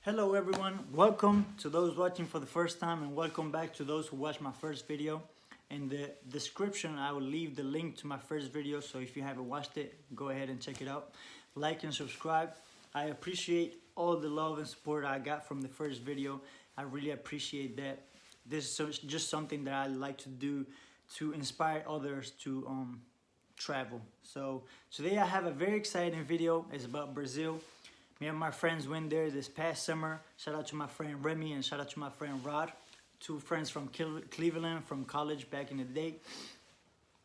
Hello everyone, welcome to those watching for the first time and welcome back to those who watched my first video. In the description I will leave the link to my first video, so if you haven't watched it, go ahead and check it out. Like and subscribe. I appreciate all the love and support I got from the first video. I really appreciate that. This is just something that I like to do to inspire others to travel. So today I have a very exciting video. It's about Brazil. Me and my friends went there this past summer. Shout out to my friend Remy and shout out to my friend Rod. Two friends from Cleveland from college back in the day.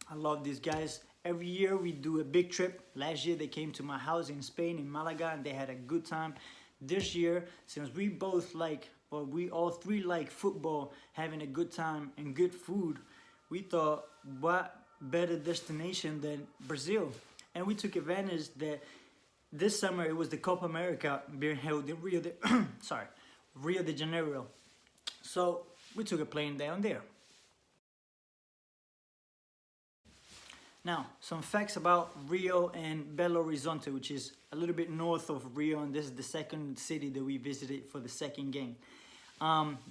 I love these guys. Every year we do a big trip. Last year they came to my house in Spain, in Malaga, and they had a good time. This year, since we both like, or we all three like football, having a good time and good food, we thought, what better destination than Brazil? And we took advantage that this summer it was the Copa America being held in Rio de Janeiro. So we took a plane down there. Now, some facts about Rio and Belo Horizonte, which is a little bit north of Rio, and this is the second city that we visited for the second game.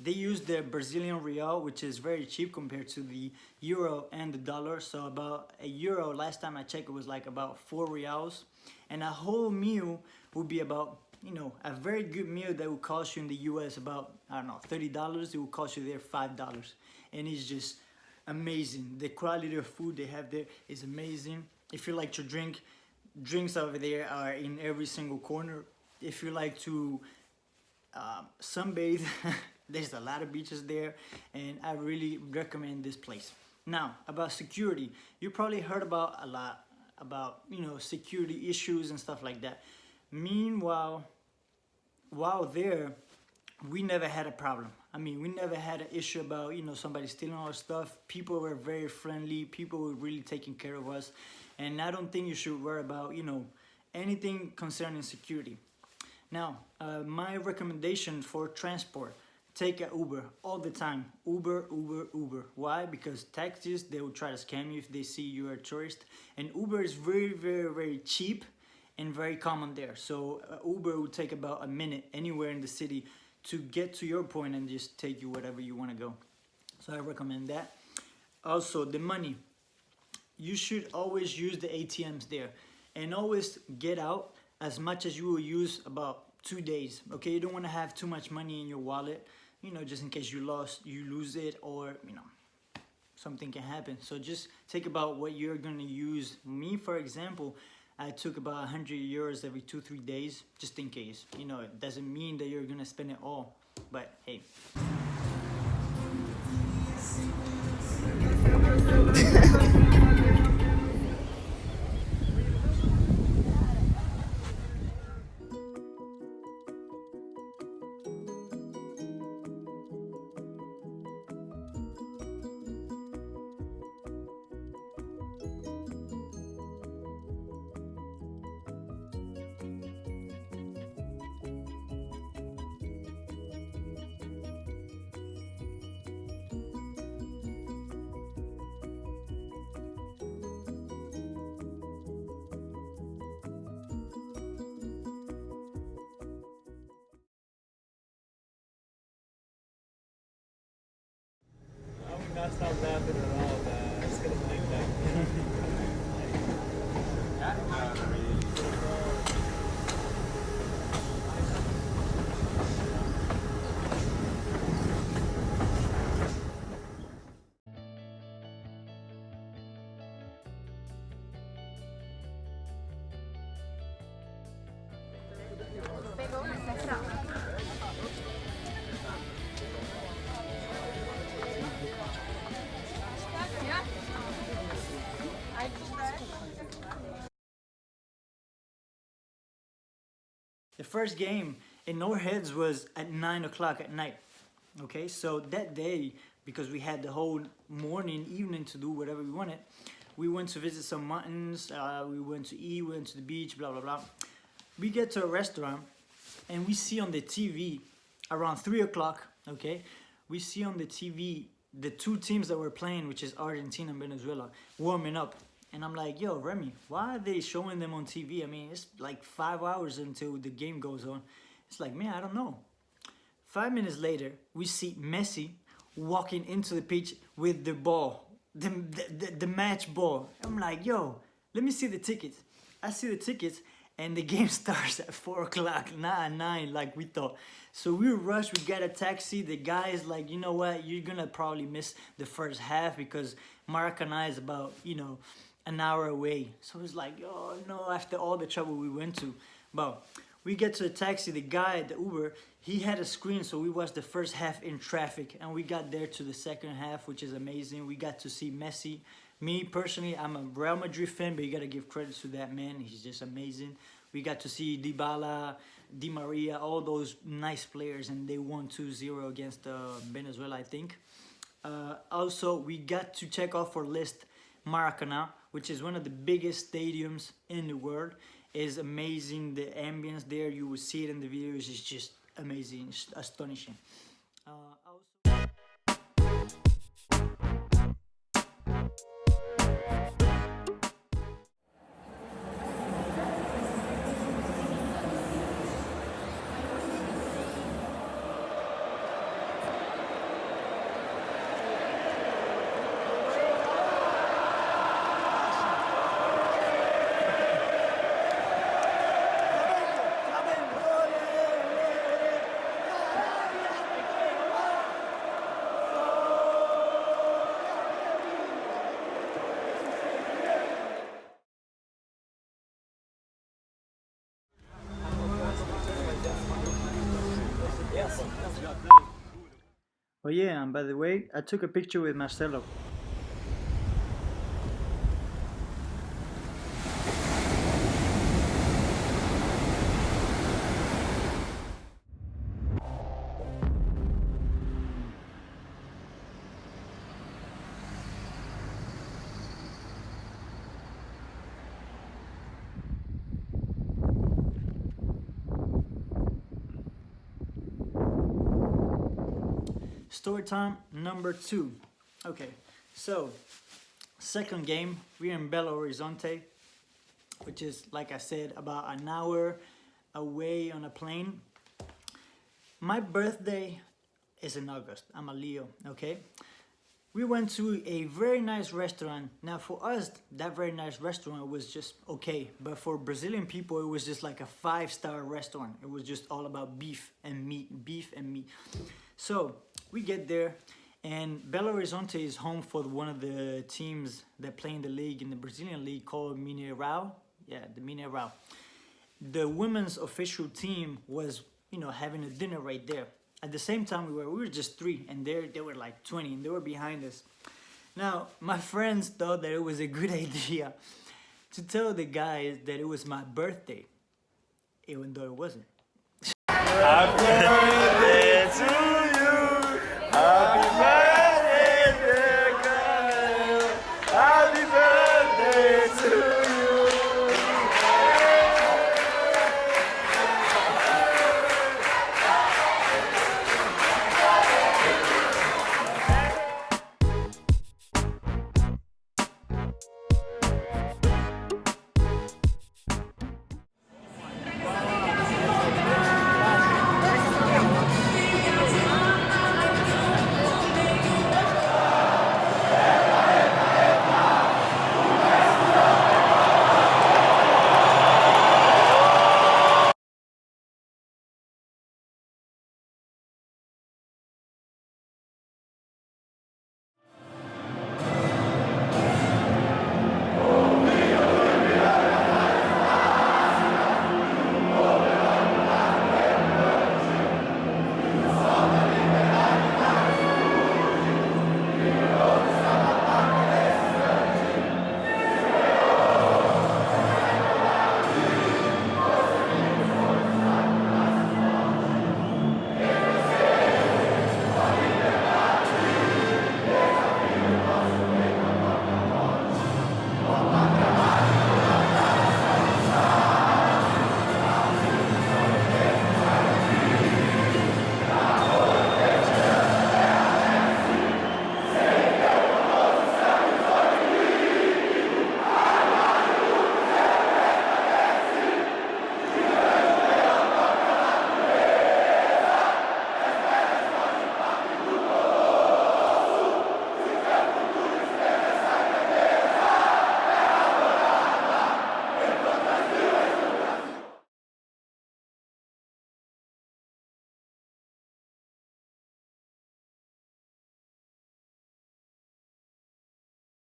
They use the Brazilian real, which is very cheap compared to the euro and the dollar. So about a euro, last time I checked, it was like about 4 reals. And a whole meal would be about, a very good meal that would cost you in the US about, $30. It would cost you there $5. And it's just amazing. The quality of food they have there is amazing. If you like to drink, drinks over there are in every single corner. If you like to sunbathe, there's a lot of beaches there, and I really recommend this place. Now, about security, you probably heard about a lot about security issues and stuff like that. Meanwhile, while there, we never had a problem. I mean, we never had an issue about somebody stealing our stuff. People were very friendly. People were really taking care of us, and I don't think you should worry about anything concerning security. Now, my recommendation for transport: take an Uber all the time. Uber, Uber, Uber. Why? Because taxis, they will try to scam you if they see you're a tourist. And Uber is very, very, very cheap and very common there. So Uber will take about a minute anywhere in the city to get to your point and just take you wherever you want to go. So I recommend that. Also, the money. You should always use the ATMs there and always get out as much as you will use about 2 days. Okay, you don't want to have too much money in your wallet, just in case you lose it, or something can happen. So just think about what you're gonna use. Me, for example, I took about 100 euros every 2-3 days, just in case. It doesn't mean that you're gonna spend it all, but hey. Not stop laughing at all, man. It's gonna think that. The first game in our heads was at 9 o'clock at night. Okay, so that day, because we had the whole morning, evening to do whatever we wanted, we went to visit some mountains, we went to eat, we went to the beach, blah, blah, blah. We get to a restaurant and we see on the TV around 3 o'clock, okay, we see on the TV the two teams that were playing, which is Argentina and Venezuela, warming up. And I'm like, yo, Remy, why are they showing them on TV? I mean, it's like 5 hours until the game goes on. It's like, man, I don't know. 5 minutes later, we see Messi walking into the pitch with the ball, the match ball. I'm like, yo, let me see the tickets. I see the tickets, and the game starts at 4 o'clock, not at 9 like we thought. So we rush, we get a taxi. The guy is like, you know what, you're gonna probably miss the first half because Maracana is about, an hour away. So it's like, oh no, after all the trouble we went to. But we get to the taxi, the guy, the Uber, he had a screen, so we watched the first half in traffic, and we got there to the second half, which is amazing. We got to see Messi. Me, personally, I'm a Real Madrid fan, but you gotta give credit to that man. He's just amazing. We got to see Dybala, Di Maria, all those nice players, and they won 2-0 against Venezuela, I think. Also, we got to check off our list Maracana, which is one of the biggest stadiums in the world. Is amazing. The ambience there, you will see it in the videos, it's just amazing, it's astonishing. Oh yeah, and by the way, I took a picture with Marcelo. Story time number 2. Okay, so second game, we're in Belo Horizonte, which is, like I said, about an hour away on a plane. My birthday is in August. I'm a Leo, okay? We went to a very nice restaurant. Now for us, that very nice restaurant was just okay. But for Brazilian people, it was just like a 5-star restaurant. It was just all about beef and meat. So we get there, and Belo Horizonte is home for one of the teams that play in the league, in the Brazilian league, called Mineirão. Yeah, the Mineirão. The women's official team was, having a dinner right there. At the same time, we were just 3, and they were like 20, and they were behind us. Now, my friends thought that it was a good idea to tell the guys that it was my birthday, even though it wasn't. Happy birthday to you. Happy birthday.